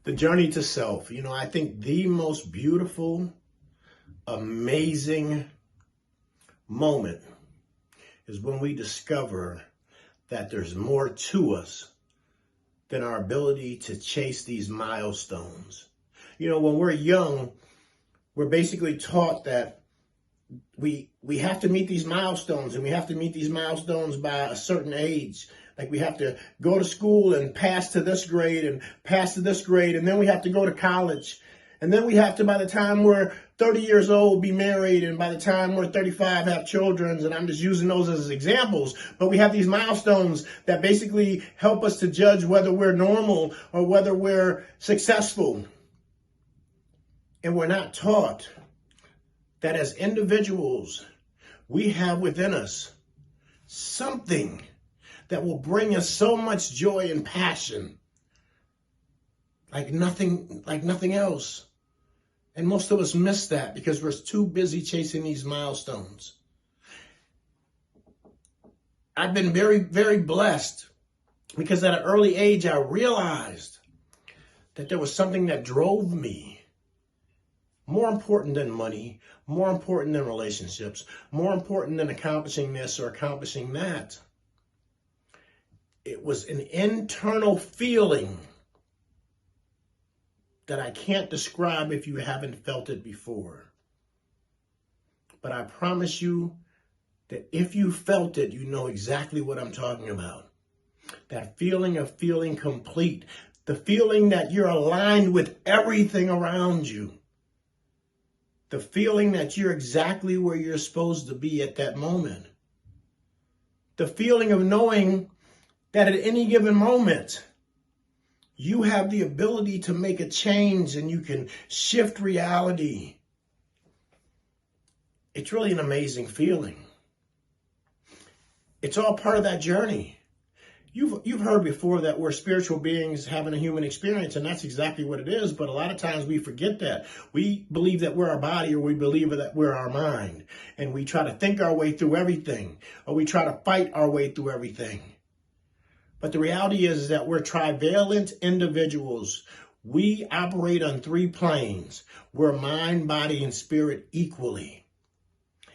The journey to self. I think the most beautiful, amazing moment is when we discover that there's more to us than our ability to chase these milestones. When we're young, we're basically taught that we have to meet these milestones, and we have to meet these milestones by a certain age. Like, we have to go to school and pass to this grade and pass to this grade, and then we have to go to college. And then we have to, by the time we're 30 years old, be married, and by the time we're 35, have children. And I'm just using those as examples. But we have these milestones that basically help us to judge whether we're normal or whether we're successful. And we're not taught that as individuals, we have within us something that will bring us so much joy and passion like nothing else. And most of us miss that because we're too busy chasing these milestones. I've been very, very blessed because at an early age, I realized that there was something that drove me. More important than money, more important than relationships, more important than accomplishing this or accomplishing that. It was an internal feeling that I can't describe if you haven't felt it before. But I promise you that if you felt it, you know exactly what I'm talking about. That feeling of feeling complete, the feeling that you're aligned with everything around you. The feeling that you're exactly where you're supposed to be at that moment. The feeling of knowing that at any given moment, you have the ability to make a change and you can shift reality. It's really an amazing feeling. It's all part of that journey. You've heard before that we're spiritual beings having a human experience, and that's exactly what it is. But a lot of times we forget that. We believe that we're our body, or we believe that we're our mind. And we try to think our way through everything, or we try to fight our way through everything. But the reality is that we're trivalent individuals. We operate on 3 planes. We're mind, body, and spirit equally.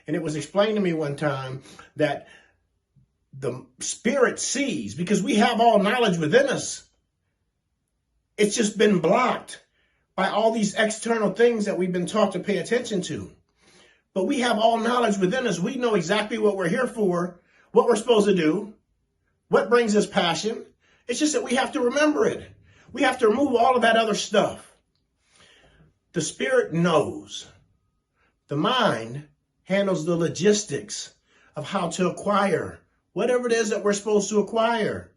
And it was explained to me one time that the spirit sees, because we have all knowledge within us. It's just been blocked by all these external things that we've been taught to pay attention to. But we have all knowledge within us. We know exactly what we're here for, what we're supposed to do, what brings us passion. It's just that we have to remember it. We have to remove all of that other stuff. The spirit knows. The mind handles the logistics of how to acquire whatever it is that we're supposed to acquire.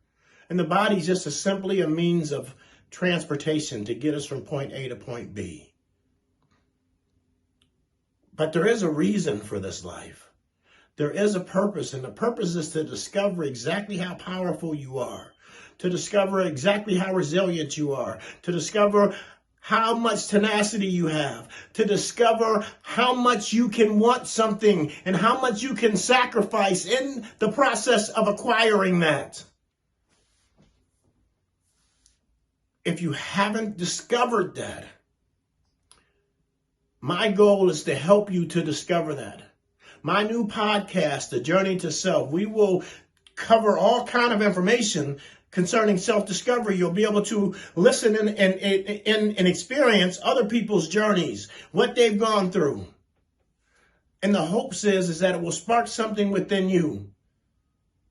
And the body is just simply a means of transportation to get us from point A to point B. But there is a reason for this life. There is a purpose, and the purpose is to discover exactly how powerful you are, to discover exactly how resilient you are, to discover how much tenacity you have, to discover how much you can want something and how much you can sacrifice in the process of acquiring that. If you haven't discovered that, my goal is to help you to discover that. My new podcast, The Journey to Self, we will cover all kind of information concerning self-discovery. You'll be able to listen and experience other people's journeys, what they've gone through. And the hopes is that it will spark something within you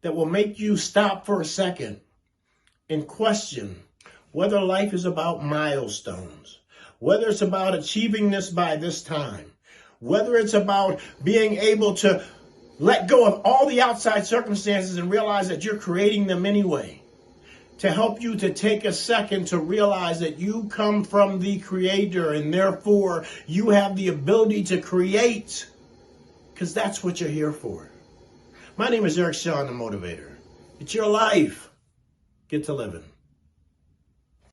that will make you stop for a second and question whether life is about milestones, whether it's about achieving this by this time, whether it's about being able to let go of all the outside circumstances and realize that you're creating them anyway. To help you to take a second to realize that you come from the Creator, and therefore you have the ability to create, because that's what you're here for. My name is Eric Shawn, the Motivator. It's your life. Get to living.